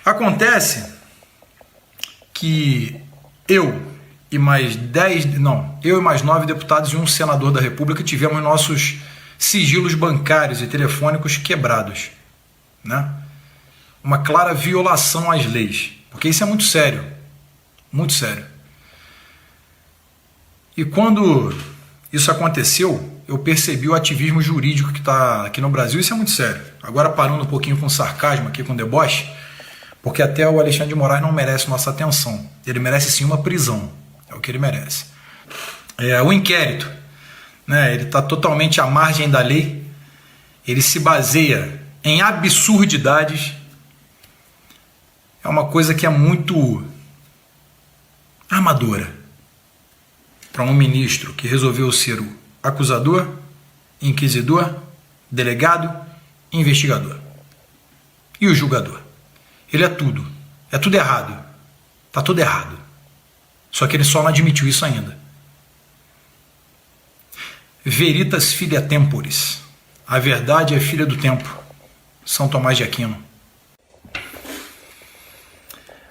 Acontece que eu e mais 9 deputados e um senador da República tivemos nossos sigilos bancários e telefônicos quebrados, né? Uma clara violação às leis, porque isso é muito sério, muito sério. E quando isso aconteceu, eu percebi o ativismo jurídico que está aqui no Brasil. Isso é muito sério. Agora parando um pouquinho com sarcasmo aqui, com deboche, porque até o Alexandre de Moraes não merece nossa atenção. Ele merece sim uma prisão, é o que ele merece. O inquérito, né, ele está totalmente à margem da lei, ele se baseia em absurdidades, é uma coisa que é muito amadora para um ministro que resolveu ser o acusador, inquisidor, delegado, investigador e o julgador. Ele é tudo errado, está tudo errado, só que ele só não admitiu isso ainda. Veritas filia temporis, a verdade é filha do tempo. São Tomás de Aquino.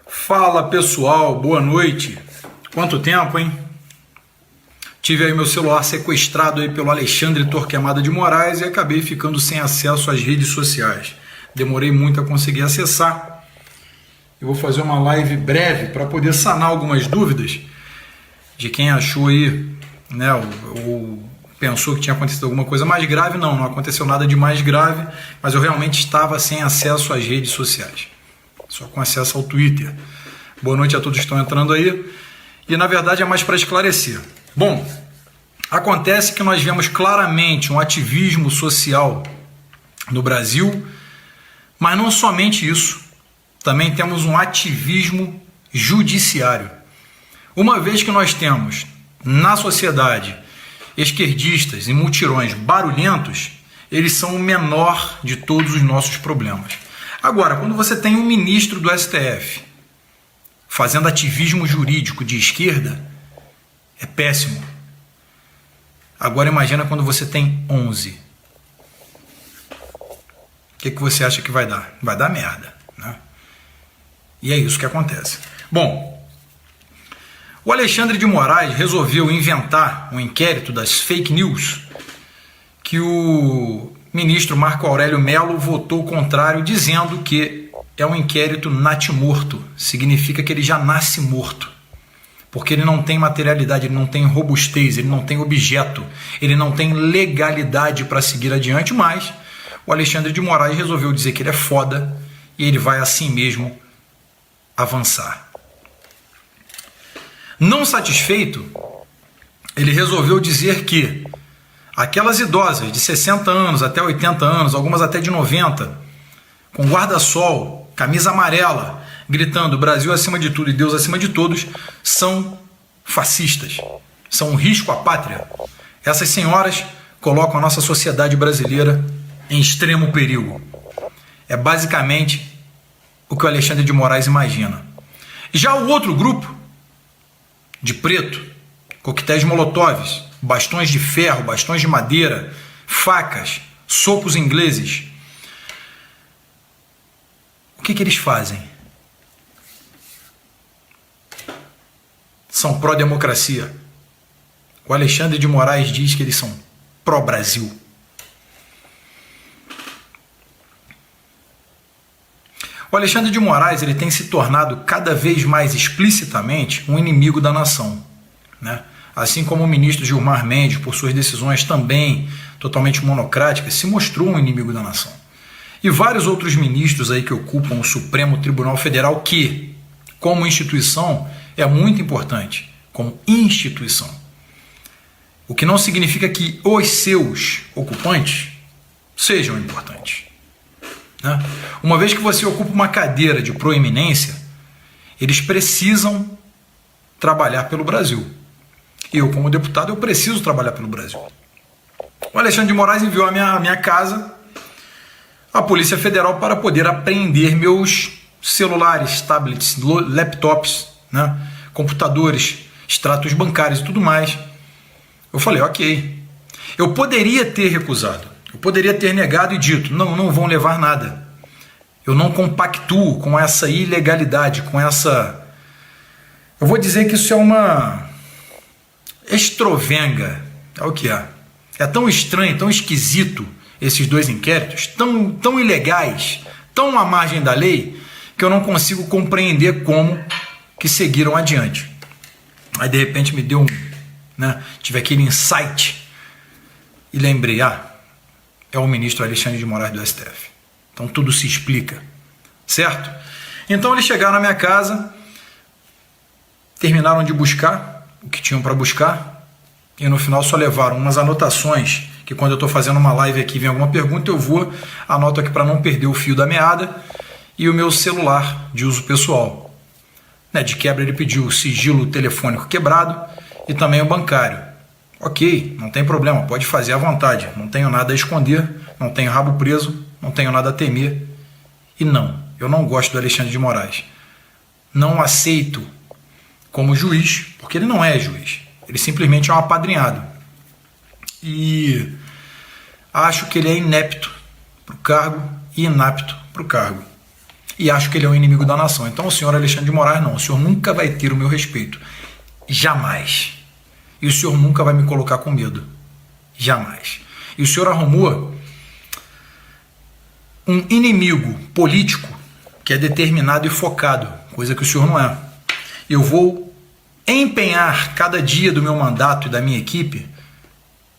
Fala pessoal, boa noite. Quanto tempo, hein? Tive aí meu celular sequestrado aí pelo Alexandre Torquemada de Moraes e acabei ficando sem acesso às redes sociais. Demorei muito a conseguir acessar. Eu vou fazer uma live breve para poder sanar algumas dúvidas de quem achou aí, né, ou pensou que tinha acontecido alguma coisa mais grave. Não aconteceu nada de mais grave, mas eu realmente estava sem acesso às redes sociais, só com acesso ao Twitter. Boa noite a todos que estão entrando aí. E na verdade é mais para esclarecer. Bom, acontece que nós vemos claramente um ativismo social no Brasil, mas não somente isso, também temos um ativismo judiciário. Uma vez que nós temos na sociedade esquerdistas e mutirões barulhentos, eles são o menor de todos os nossos problemas. Agora, quando você tem um ministro do STF fazendo ativismo jurídico de esquerda, é péssimo. Agora imagina quando você tem 11. O que você acha que vai dar? Vai dar merda, né? E é isso que acontece. Bom, o Alexandre de Moraes resolveu inventar um inquérito das fake news que o ministro Marco Aurélio Mello votou contrário, dizendo que é um inquérito natimorto, significa que ele já nasce morto, porque ele não tem materialidade, ele não tem robustez, ele não tem objeto, ele não tem legalidade para seguir adiante, mas o Alexandre de Moraes resolveu dizer que ele é foda e ele vai assim mesmo avançar. Não satisfeito, ele resolveu dizer que aquelas idosas de 60 anos até 80 anos, algumas até de 90, com guarda-sol, camisa amarela, gritando Brasil acima de tudo e Deus acima de todos, são fascistas, são um risco à pátria. Essas senhoras colocam a nossa sociedade brasileira em extremo perigo. É basicamente o que o Alexandre de Moraes imagina. Já o outro grupo, de preto, coquetéis molotovs, bastões de ferro, bastões de madeira, facas, socos ingleses, o que eles fazem? São pró-democracia. O Alexandre de Moraes diz que eles são pró-Brasil. O Alexandre de Moraes ele tem se tornado cada vez mais explicitamente um inimigo da nação, né? Assim como o ministro Gilmar Mendes, por suas decisões também totalmente monocráticas, se mostrou um inimigo da nação. E vários outros ministros aí que ocupam o Supremo Tribunal Federal, que, como instituição, é muito importante, como instituição. O que não significa que os seus ocupantes sejam importantes, né? Uma vez que você ocupa uma cadeira de proeminência, eles precisam trabalhar pelo Brasil. Eu, como deputado, eu preciso trabalhar pelo Brasil. O Alexandre de Moraes enviou à minha casa a Polícia Federal para poder apreender meus celulares, tablets, laptops, né, computadores, extratos bancários e tudo mais. Eu falei, ok. Eu poderia ter recusado, eu poderia ter negado e dito, não vão levar nada. Eu não compactuo com essa ilegalidade, com essa... Eu vou dizer que isso é uma estrovenga, é o que é. É tão estranho, tão esquisito esses dois inquéritos, tão ilegais, tão à margem da lei, que eu não consigo compreender como que seguiram adiante. Aí de repente me deu tive aquele insight e lembrei, é o ministro Alexandre de Moraes do STF. Então tudo se explica, certo? Então eles chegaram na minha casa, terminaram de buscar o que tinham para buscar e no final só levaram umas anotações, que quando eu estou fazendo uma live aqui vem alguma pergunta, eu vou, anoto aqui para não perder o fio da meada, e o meu celular de uso pessoal. De quebra ele pediu o sigilo telefônico quebrado e também o bancário. Ok, não tem problema, pode fazer à vontade, não tenho nada a esconder, não tenho rabo preso, não tenho nada a temer. E não, eu não gosto do Alexandre de Moraes. Não aceito como juiz, porque ele não é juiz, ele simplesmente é um apadrinhado. E acho que ele é inepto para o cargo e inapto para o cargo. E acho que ele é um inimigo da nação. Então o senhor Alexandre de Moraes não, o senhor nunca vai ter o meu respeito. Jamais. E o senhor nunca vai me colocar com medo. Jamais. E o senhor arrumou um inimigo político que é determinado e focado, coisa que o senhor não é. Eu vou empenhar cada dia do meu mandato e da minha equipe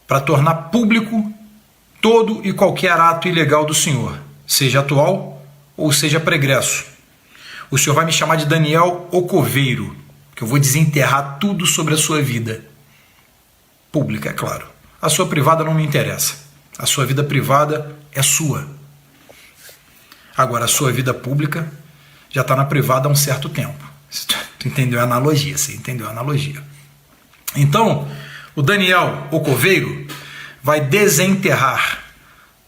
para tornar público todo e qualquer ato ilegal do senhor, seja atual ou seja pregresso. O senhor vai me chamar de Daniel o Coveiro, que eu vou desenterrar tudo sobre a sua vida. Pública, é claro. A sua privada não me interessa. A sua vida privada é sua. Agora, a sua vida pública já está na privada há um certo tempo. Tu entendeu a analogia? Você entendeu a analogia. Então, o Daniel o Coveiro vai desenterrar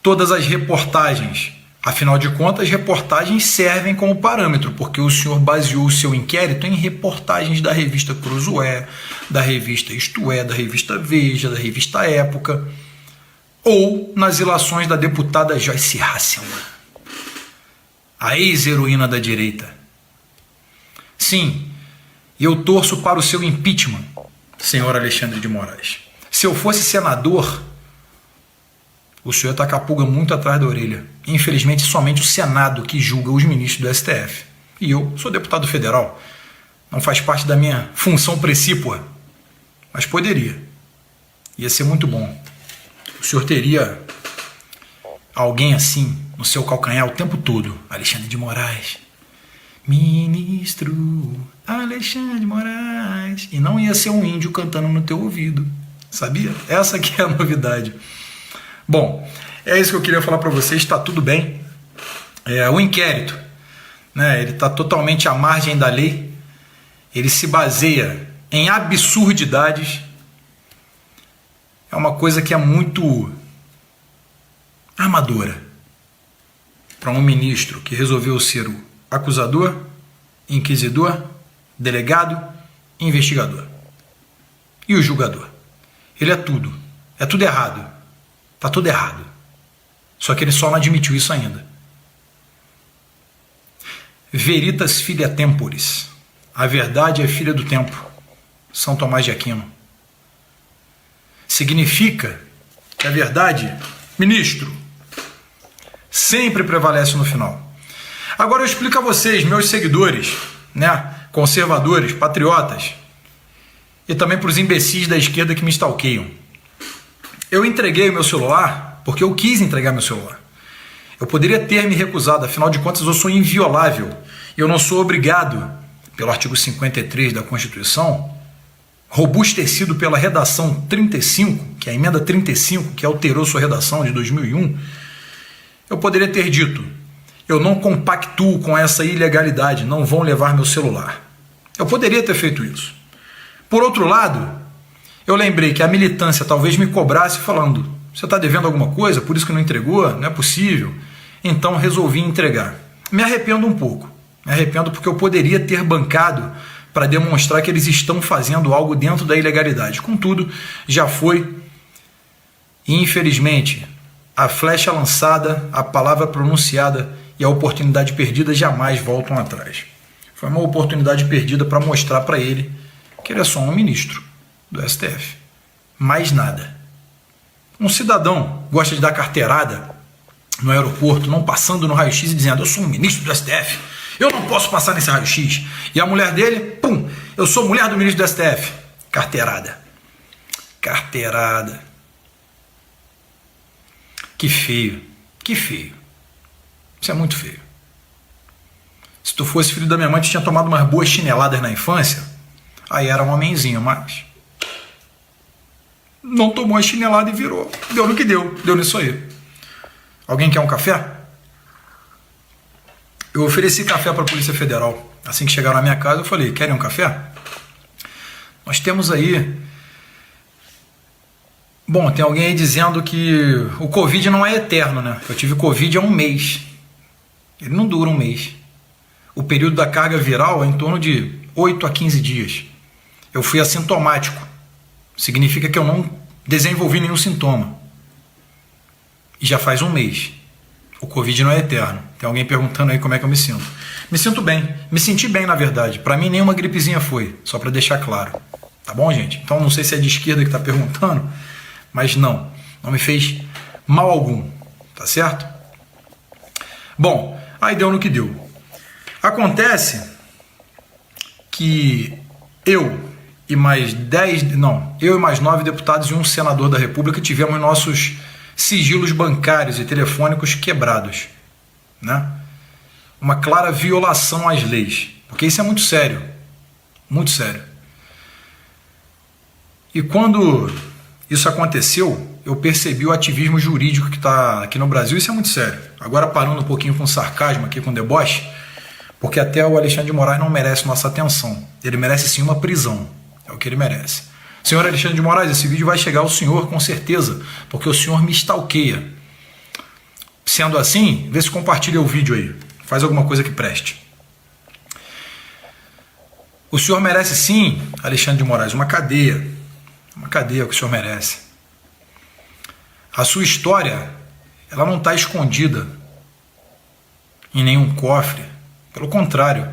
todas as reportagens. Afinal de contas, reportagens servem como parâmetro, porque o senhor baseou o seu inquérito em reportagens da revista Cruzoé, da revista Isto É, da revista Veja, da revista Época, ou nas ilações da deputada Joyce Hasselmann, a ex-heroína da direita. Sim, eu torço para o seu impeachment, senhor Alexandre de Moraes. Se eu fosse senador, o senhor está com a pulga muito atrás da orelha. Infelizmente, somente o Senado que julga os ministros do STF. E eu sou deputado federal. Não faz parte da minha função precípua. Mas poderia. Ia ser muito bom. O senhor teria alguém assim no seu calcanhar o tempo todo. Alexandre de Moraes. Ministro Alexandre de Moraes. E não ia ser um índio cantando no teu ouvido. Sabia? Essa aqui é a novidade. Bom, é isso que eu queria falar para vocês, está tudo bem. O inquérito, ele está totalmente à margem da lei, ele se baseia em absurdidades, é uma coisa que é muito amadora para um ministro que resolveu ser o acusador, inquisidor, delegado, investigador e o julgador. Ele é tudo errado. Está tudo errado. Só que ele só não admitiu isso ainda. Veritas filia temporis. A verdade é filha do tempo. São Tomás de Aquino. Significa que a verdade, ministro, sempre prevalece no final. Agora eu explico a vocês, meus seguidores, conservadores, patriotas, e também para os imbecis da esquerda que me stalkeiam. Eu entreguei o meu celular porque eu quis entregar meu celular. Eu poderia ter me recusado, afinal de contas eu sou inviolável. Eu não sou obrigado, pelo artigo 53 da Constituição, robustecido pela redação 35, que é a emenda 35, que alterou sua redação de 2001, eu poderia ter dito, eu não compactuo com essa ilegalidade, não vão levar meu celular. Eu poderia ter feito isso. Por outro lado, eu lembrei que a militância talvez me cobrasse falando, você está devendo alguma coisa, por isso que não entregou, não é possível. Então resolvi entregar. Me arrependo um pouco. Me arrependo porque eu poderia ter bancado para demonstrar que eles estão fazendo algo dentro da ilegalidade. Contudo, já foi. E infelizmente, a flecha lançada, a palavra pronunciada e a oportunidade perdida jamais voltam atrás. Foi uma oportunidade perdida para mostrar para ele que ele é só um ministro do STF. Mais nada. Um cidadão gosta de dar carteirada no aeroporto, não passando no raio-x e dizendo: eu sou um ministro do STF, eu não posso passar nesse raio-x. E a mulher dele, pum, eu sou mulher do ministro do STF. Carteirada. Carteirada. Que feio. Que feio. Isso é muito feio. Se tu fosse filho da minha mãe, tu tinha tomado umas boas chineladas na infância, aí era um homenzinho, mas não tomou a chinelada e virou. Deu no que deu. Deu nisso aí. Alguém quer um café? Eu ofereci café para a Polícia Federal. Assim que chegaram na minha casa, eu falei: querem um café? Nós temos aí... Bom, tem alguém aí dizendo que o Covid não é eterno, né? Eu tive Covid há um mês. Ele não dura um mês. O período da carga viral é em torno de 8 a 15 dias. Eu fui assintomático. Significa que eu não desenvolvi nenhum sintoma. E já faz um mês. O Covid não é eterno. Tem alguém perguntando aí como é que eu me sinto. Me sinto bem. Me senti bem, na verdade. Para mim, nenhuma gripezinha foi. Só para deixar claro. Tá bom, gente? Então, não sei se é de esquerda que está perguntando, mas não me fez mal algum. Tá certo? Bom, aí deu no que deu. Acontece que eu e mais 9 deputados e um senador da República tivemos nossos sigilos bancários e telefônicos quebrados, né? Uma clara violação às leis, porque isso é muito sério, muito sério. E quando isso aconteceu, eu percebi o ativismo jurídico que está aqui no Brasil. Isso é muito sério. Agora, parando um pouquinho com sarcasmo aqui, com deboche, porque até o Alexandre de Moraes não merece nossa atenção. Ele merece sim uma prisão. É o que ele merece. Senhor Alexandre de Moraes, esse vídeo vai chegar ao senhor com certeza, porque o senhor me stalkeia. Sendo assim, vê se compartilha o vídeo aí. Faz alguma coisa que preste. O senhor merece sim, Alexandre de Moraes, uma cadeia. Uma cadeia que o senhor merece. A sua história, ela não está escondida em nenhum cofre. Pelo contrário,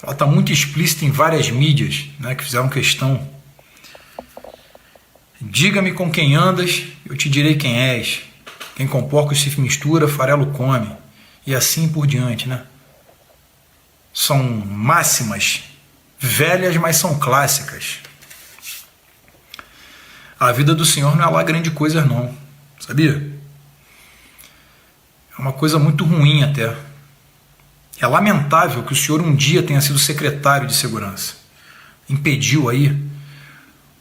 ela está muito explícita em várias mídias, né, que fizeram questão. Diga-me com quem andas, eu te direi quem és. Quem com porcos se mistura, farelo come. E assim por diante, né? São máximas velhas, mas são clássicas. A vida do senhor não é lá grande coisa não, sabia? É uma coisa muito ruim até. É lamentável que o senhor um dia tenha sido secretário de segurança. Impediu aí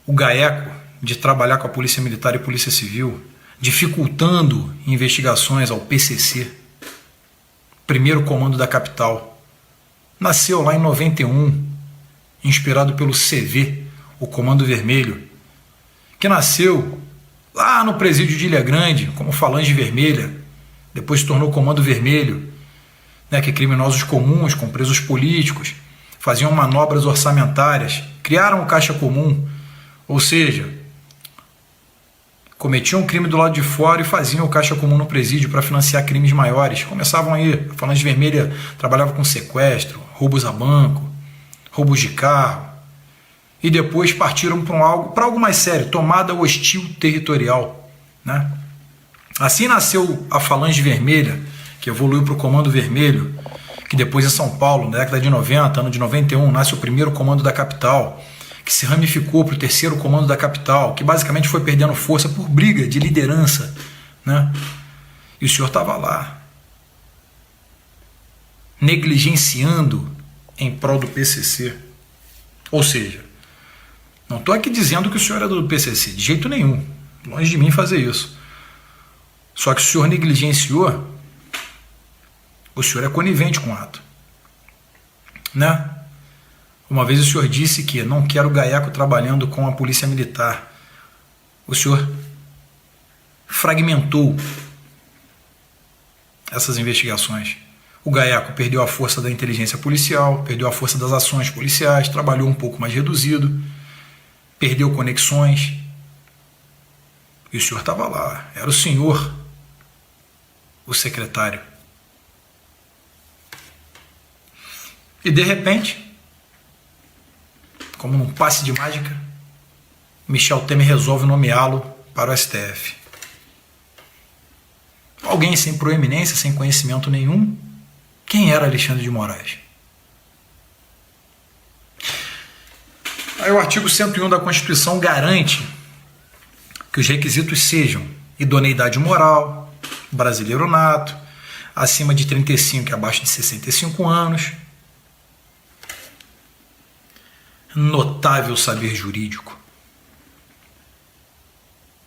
o GAECO de trabalhar com a Polícia Militar e Polícia Civil, dificultando investigações ao PCC, primeiro comando da capital. Nasceu lá em 91, inspirado pelo CV, o Comando Vermelho, que nasceu lá no presídio de Ilha Grande, como Falange Vermelha, depois se tornou Comando Vermelho, né, que criminosos comuns, com presos políticos, faziam manobras orçamentárias, criaram o Caixa Comum, ou seja, cometiam um crime do lado de fora e faziam o Caixa Comum no presídio para financiar crimes maiores. Começavam aí, a Falange Vermelha trabalhava com sequestro, roubos a banco, roubos de carro, e depois partiram para algo mais sério, tomada hostil territorial, né? Assim nasceu a Falange Vermelha, que evoluiu para o Comando Vermelho, que depois em São Paulo, na década de 90, ano de 91, nasce o primeiro comando da capital, que se ramificou para o terceiro comando da capital, que basicamente foi perdendo força por briga de liderança, né? E o senhor estava lá, negligenciando em prol do PCC. Ou seja, não estou aqui dizendo que o senhor é do PCC, de jeito nenhum, longe de mim fazer isso. Só que o senhor negligenciou, o senhor é conivente com o ato, né? Uma vez o senhor disse que não quer o GAECO trabalhando com a Polícia Militar. O senhor fragmentou essas investigações. O GAECO perdeu a força da inteligência policial, perdeu a força das ações policiais, trabalhou um pouco mais reduzido, perdeu conexões. E o senhor estava lá, era o senhor, o secretário. E de repente, como num passe de mágica, Michel Temer resolve nomeá-lo para o STF. Alguém sem proeminência, sem conhecimento nenhum. Quem era Alexandre de Moraes? Aí o artigo 101 da Constituição garante que os requisitos sejam idoneidade moral, brasileiro nato, acima de 35 e abaixo de 65 anos, notável saber jurídico.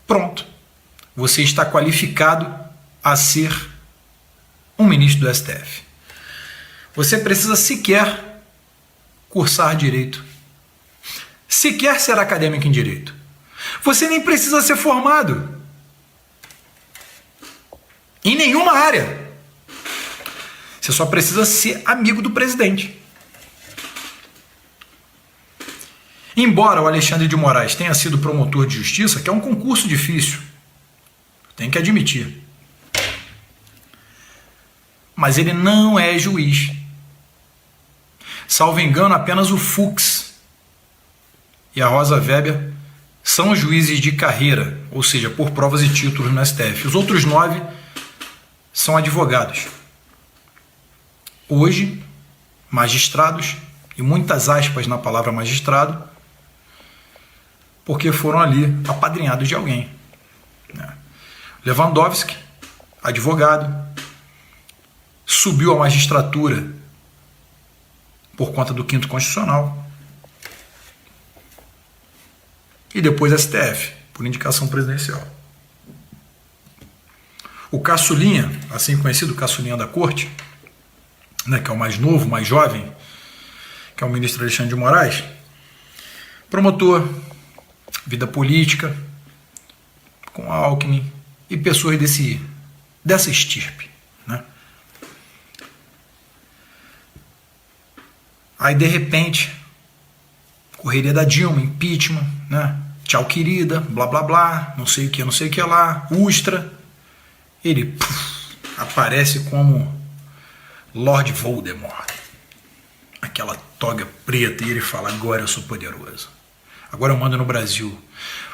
Pronto. Você está qualificado a ser um ministro do STF. Você precisa sequer cursar direito, sequer ser acadêmico em direito. Você nem precisa ser formado em nenhuma área. Você só precisa ser amigo do presidente. Embora o Alexandre de Moraes tenha sido promotor de justiça, que é um concurso difícil, tem que admitir, mas ele não é juiz. Salvo engano, apenas o Fux e a Rosa Weber são juízes de carreira, ou seja, por provas e títulos no STF. Os outros 9 são advogados. Hoje, magistrados, e muitas aspas na palavra magistrado, porque foram ali apadrinhados de alguém. Lewandowski, advogado, subiu à magistratura por conta do 5º Constitucional e depois STF, por indicação presidencial. O caçulinha, assim conhecido, caçulinha da corte, que é o mais novo, mais jovem, que é o ministro Alexandre de Moraes, promotor, vida política, com Alckmin e pessoas dessa estirpe. Aí, de repente, correria da Dilma, impeachment, tchau querida, blá blá blá, não sei o que lá, Ustra. Ele aparece como Lord Voldemort, aquela toga preta, e ele fala: agora eu sou poderoso, agora eu mando no Brasil.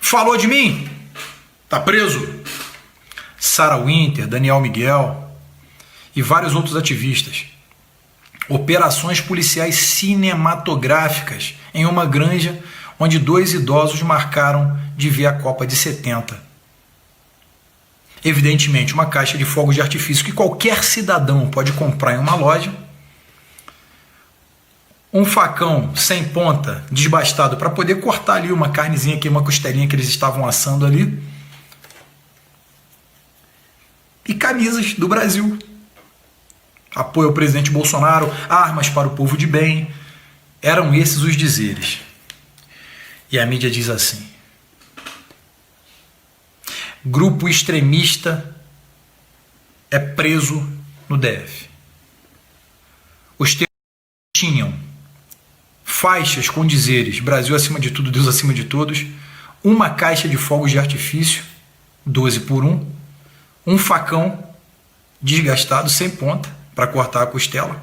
Falou de mim? Tá preso. Sarah Winter, Daniel Miguel e vários outros ativistas. Operações policiais cinematográficas em uma granja onde 2 idosos marcaram de ver a Copa de 70. Evidentemente, uma caixa de fogos de artifício que qualquer cidadão pode comprar em uma loja, um facão sem ponta, desbastado, para poder cortar ali uma carnezinha aqui, uma costelinha que eles estavam assando ali, e camisas do Brasil. Apoio ao presidente Bolsonaro, armas para o povo de bem. Eram esses os dizeres. E a mídia diz assim: grupo extremista é preso no DF. Os terroristas tinham faixas com dizeres: Brasil acima de tudo, Deus acima de todos, uma caixa de fogos de artifício, 12 por 1, um facão desgastado, sem ponta, para cortar a costela,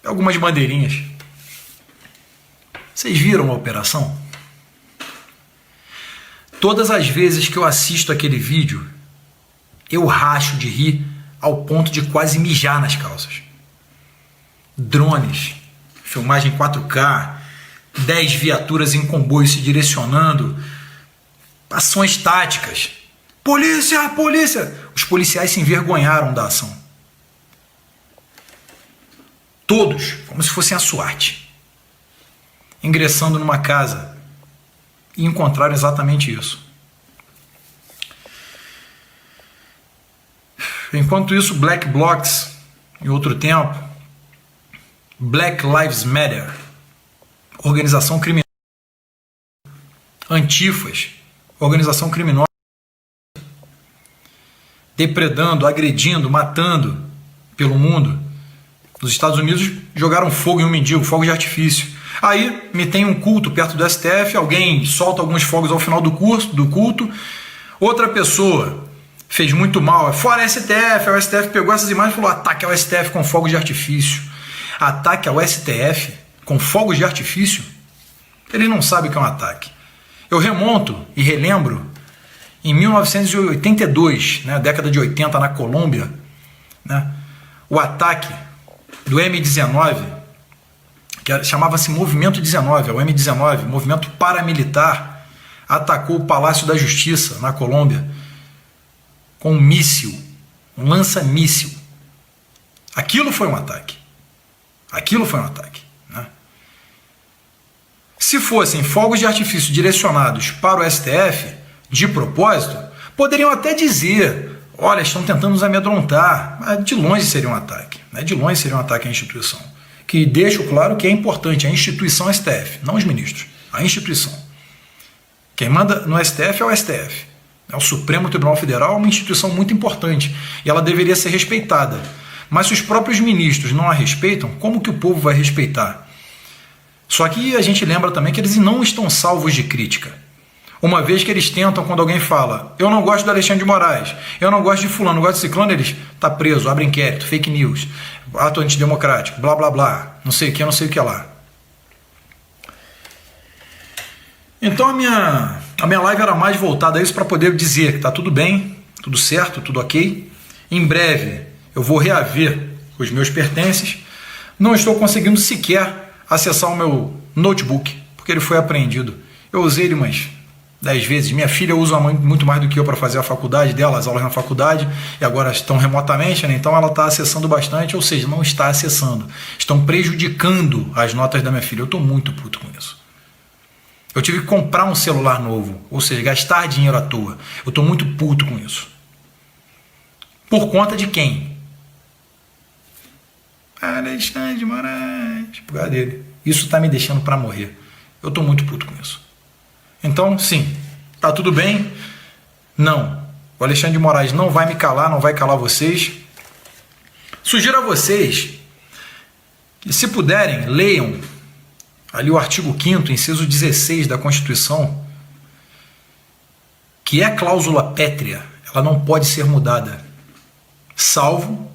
algumas bandeirinhas. Vocês viram a operação? Todas as vezes que eu assisto aquele vídeo, eu racho de rir ao ponto de quase mijar nas calças. Drones, filmagem 4K, 10 viaturas em comboio se direcionando, ações táticas. Polícia, polícia! Os policiais se envergonharam da ação. Todos, como se fossem a SWAT, ingressando numa casa e encontraram exatamente isso. Enquanto isso, Black Blocs, em outro tempo, Black Lives Matter, organização criminosa, Antifas, organização criminosa, depredando, agredindo, matando pelo mundo. Nos Estados Unidos jogaram fogo em um mendigo, fogo de artifício. Aí me tem um culto perto do STF, alguém solta alguns fogos ao final do culto, outra pessoa fez muito mal. Fora STF, o STF pegou essas imagens e falou: ataque ao STF com fogos de artifício. Ataque ao STF com fogos de artifício? Ele não sabe o que é um ataque. Eu remonto e relembro em 1982, né, década de 80, na Colômbia, né, o ataque do M19, que chamava-se Movimento 19, o M19, movimento paramilitar, atacou o Palácio da Justiça, na Colômbia, com um míssil, um lança-míssil. Aquilo foi um ataque. Aquilo foi um ataque. Né? Se fossem fogos de artifício direcionados para o STF, de propósito, poderiam até dizer: olha, estão tentando nos amedrontar. Mas de longe seria um ataque. Né? De longe seria um ataque à instituição. Que deixo claro que é importante, a instituição STF, não os ministros, a instituição. Quem manda no STF é o STF. O Supremo Tribunal Federal é uma instituição muito importante e ela deveria ser respeitada. Mas se os próprios ministros não a respeitam, como que o povo vai respeitar? Só que a gente lembra também que eles não estão salvos de crítica. Uma vez que eles tentam, quando alguém fala: eu não gosto do Alexandre de Moraes, eu não gosto de fulano, não gosto de ciclano, eles: tá preso, abre inquérito, fake news, ato antidemocrático, blá blá blá, não sei o que lá. Então a minha live era mais voltada a isso, para poder dizer que tá tudo bem, tudo certo, tudo ok. Em breve eu vou reaver os meus pertences. Não estou conseguindo sequer acessar o meu notebook, porque ele foi apreendido. Eu usei ele umas 10 vezes. Minha filha usa muito mais do que eu para fazer a faculdade dela, as aulas na faculdade, e agora estão remotamente, né? Então ela está acessando bastante, ou seja, não está acessando. Estão prejudicando as notas da minha filha. Eu estou muito puto com isso. Eu tive que comprar um celular novo, ou seja, gastar dinheiro à toa. Eu estou muito puto com isso. Por conta de quem? Alexandre de Moraes. Por causa dele. Isso está me deixando para morrer. Eu estou muito puto com isso. Então, sim, tá tudo bem? Não. O Alexandre de Moraes não vai me calar, não vai calar vocês. Sugiro a vocês que, se puderem, leiam ali o artigo 5º, inciso 16 da Constituição, que é cláusula pétrea, ela não pode ser mudada, salvo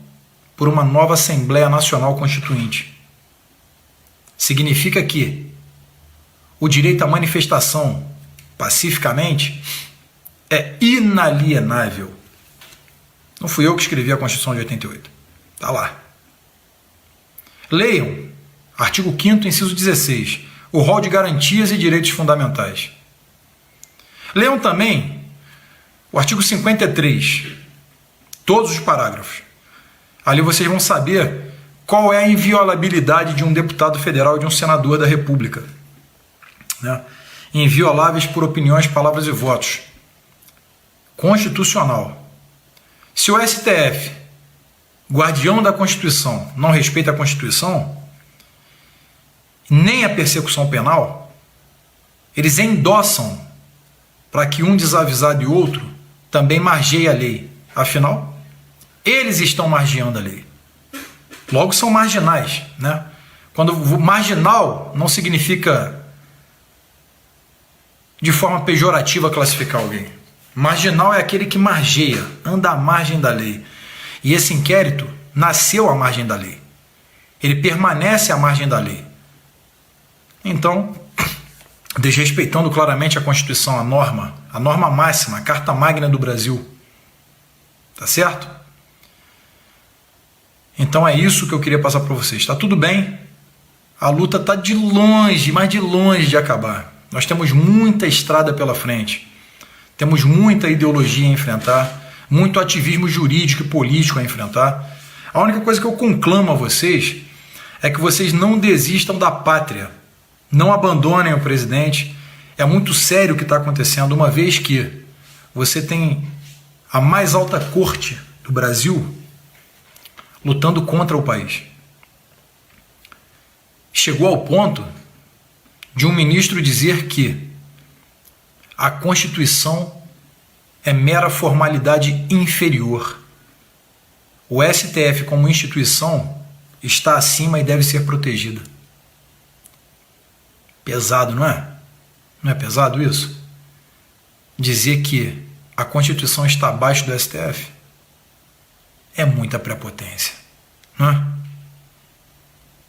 por uma nova Assembleia Nacional Constituinte. Significa que o direito à manifestação pacificamente é inalienável. Não fui eu que escrevi a Constituição de 88. Está lá. Leiam artigo 5º, inciso 16, o rol de garantias e direitos fundamentais. Leiam também o artigo 53, todos os parágrafos. Ali vocês vão saber qual é a inviolabilidade de um deputado federal e de um senador da República. Né? Invioláveis por opiniões, palavras e votos. Constitucional. Se o STF, guardião da Constituição, não respeita a Constituição, nem a persecução penal, eles endossam para que um desavisado e outro também margeie a lei. Afinal, eles estão margeando a lei. Logo, são marginais. Né? Quando marginal não significa de forma pejorativa classificar alguém. Marginal é aquele que margeia, anda à margem da lei. E esse inquérito nasceu à margem da lei. Ele permanece à margem da lei. Então, desrespeitando claramente a Constituição, a norma máxima, a Carta Magna do Brasil. Tá certo? Então é isso que eu queria passar para vocês. Está tudo bem? A luta está de longe, mas de longe de acabar. Nós temos muita estrada pela frente. Temos muita ideologia a enfrentar, muito ativismo jurídico e político a enfrentar. A única coisa que eu conclamo a vocês é que vocês não desistam da pátria. Não abandonem o presidente. É muito sério o que está acontecendo, uma vez que você tem a mais alta corte do Brasil lutando contra o país. Chegou ao ponto de um ministro dizer que a Constituição é mera formalidade inferior. O STF, como instituição, está acima e deve ser protegida. Pesado, não é? Não é pesado isso? Dizer que a Constituição está abaixo do STF? É muita prepotência, não é?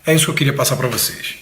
É isso que eu queria passar para vocês.